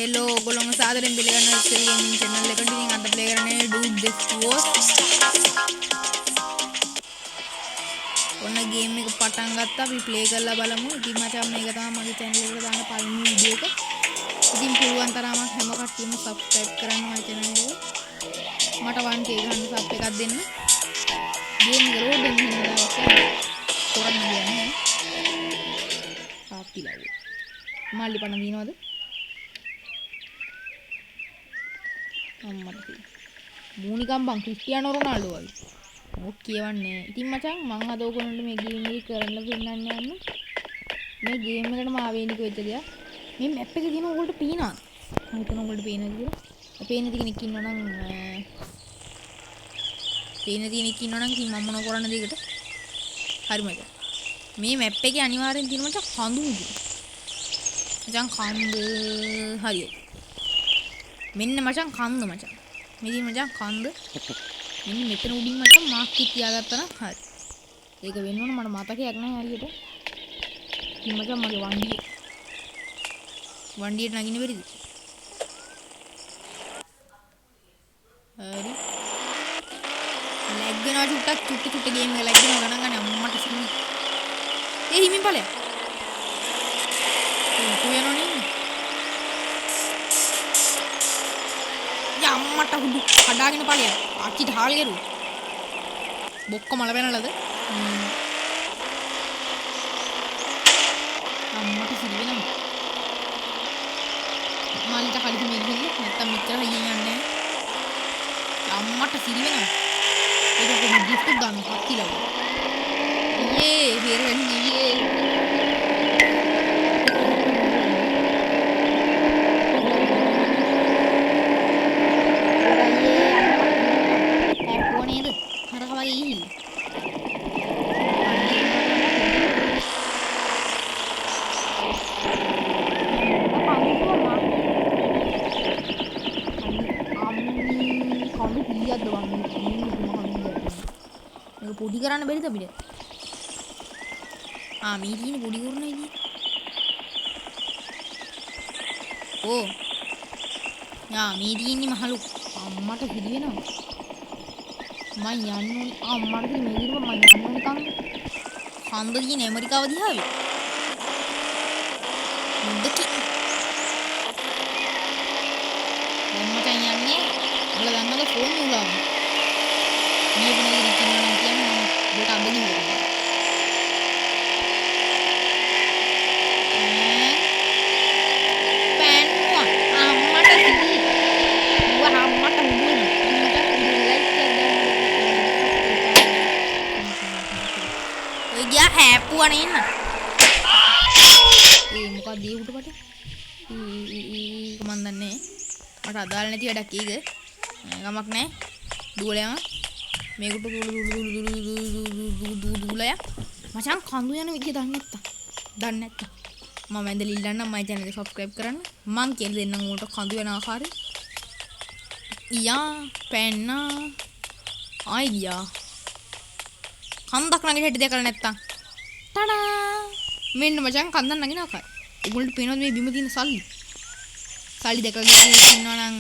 Hello ඔයගොල්ලෝ සාදරයෙන් පිළිගන්නවා ඉස්සෙල් ගේමින් channel එකට. ඉතින් අද ප්ලේ කරන්නේ Dude This Was. ඔන්න ගේම් එක පටන් ගත්තා. අපි ප්ලේ කරලා බලමු. ඉතින් මචං මේක තමයි මගේ channel එකට දාන පළවෙනි වීඩියෝ එක. ඉතින් පුළුවන් තරමක් හැම කට්ටියම subscribe කරන්න මගේ channel එක. මට 1k ගන්න sub එකක් දෙන්න. ගේම් එක load වෙන්න හින්දා කරන්න ගියන්නේ. ආපිලා. මාළි පණ දිනවද? අම්මට මූනිකම් බං ක්‍රිස්ටියානෝ රොනාල්ඩෝ වගේ. මොක් කියවන්නේ. ඉතින් මචං මං අද ඔයගොල්ලන්ට මේ ගේම් එක කරන්න පෙන්නන්න යන්නේ. මේ ගේම් එකටම ආවේනික වෙච්ච දෙයක්. මේ මැප් එකේ තියෙන ඔයගොල්ලන්ට පේනවද? මම හිතන ඔයගොල්ලන්ට පේනවද කියලා. පේන කෙනෙක් ඉන්නවනම් ඉතින් මම මොන කරන්නද ඒකට? හරි මචං. මේ මැප් එකේ අනිවාර්යෙන් තියෙන මචං කඳු මුදුන. මචං කන්ද හරියයි. මෙන්න මචං කන්ද මචං. මෙදී මචං කන්ද. මෙන්න මෙතන උඩින් මචං මාක් එක තියාගත්තා නම් හරි. ඒක වෙන්න ඕන මට මතකයක් නැහැ හරියට. ඉතින් මචං මගේ වණ්ඩියට නගින්න බැරිද? හරි. ලැග් වෙනවා චුට්ට ගේම් එක ලැග් වෙනවා ගණන් ගන්න අම්මට සිරි. ඒ හිමින් ඵලයක්. ඒක වෙනවනේ. අම්මට හුදු කඩාගෙන ඵලයක්. අච්චි ढाल කරු. බොක්ක මල වෙනලද? අම්මට සිරි වෙනවා. මාලිට කලින් මෙන්න නැත්තම් මෙච්චර හයියෙන් යන්නේ. අම්මට සිරි වෙනවා. ඒක කොහොමද ගිෆ්ට් ගන්න හත්තිලව. යේ බේරගන්නේ යේ. පොඩි කරන්න බැරිද අපිට? මේ තියෙන පොඩි කරන ඉතින්. ඕ. මේ තියෙන්නේ මහලු. අම්මට පිළි වෙනවා. මම යන්නේ අම්මට මේ විදිහට මම යන්නේ නිකන් හන්ද දින ඇමරිකාව දිහාවේ. මුද්දකි. මම යන්නේ. ඔයාලා දන්නවද ෆෝන් උලාව? මේ වෙනේ ඉතින් බොට අඳින්න ඕනේ. පෑන්නවා අම්මට සිදි. වහ අම්මට උඩුන. මට ලයික් එකක් දාන්න. ඔය ගියා හැප්පුවා නේ න. මොකක්ද ඒ උඩට මන් දන්නේ. මට අදාළ නැති වැඩක් ඒක. ගමක් නැහැ. දුවලයන් මේකට දුලය මචං කඳු යන විදිය දන්නේ නැත්තම් මම ඇඳලා ඉල්ලන්නම් මගේ channel එක subscribe කරන්න මං කියලා දෙන්නම් උන්ට කඳු යන ආකාරය පැන්නා ආයියා කන්දක් නගින හැටි දැකලා නැත්තම් ටඩා මෙන්න මචං කන්දක් නගින ආකාරය උගලන්ට පේනවද මේ බිම තියෙන සල්ලි දැකලා ඉන්නවා නම්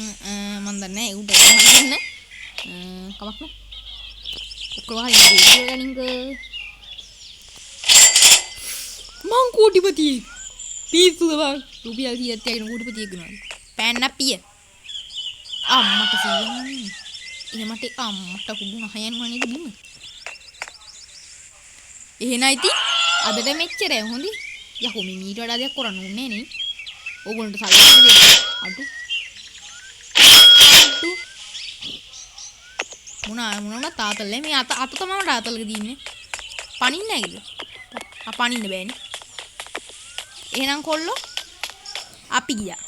මන් දන්නේ නැහැ උන්ට ගන්න කමක් නෑ ඔක්කොම හරි වීඩියෝ ගනින්ක මං කෝටිපතියෙක් පිස්සුද බං රුපියල් 100ක් තියාගෙන කෝටිපතියෙක් වෙනවා පෑන්න පිය අම්මට සීයන්නේ එහෙමට අම්මට කුඩු නහයන් වනේද බිම එහෙනම් ඉතින් අදට මෙච්චරයි හොඳයි යකෝ මේ මීට වඩා දෙයක් කරන්න ඕනේ නේ ඕගොල්ලන්ට සල්ලි දෙන්න අඩු මොනවා තාතල්ලේ මේ අත තමයි තාතල්ක දින්නේ පණින්නේ නැගිද පණින්න බෑනේ එහෙනම් කොල්ලෝ අපි ගියා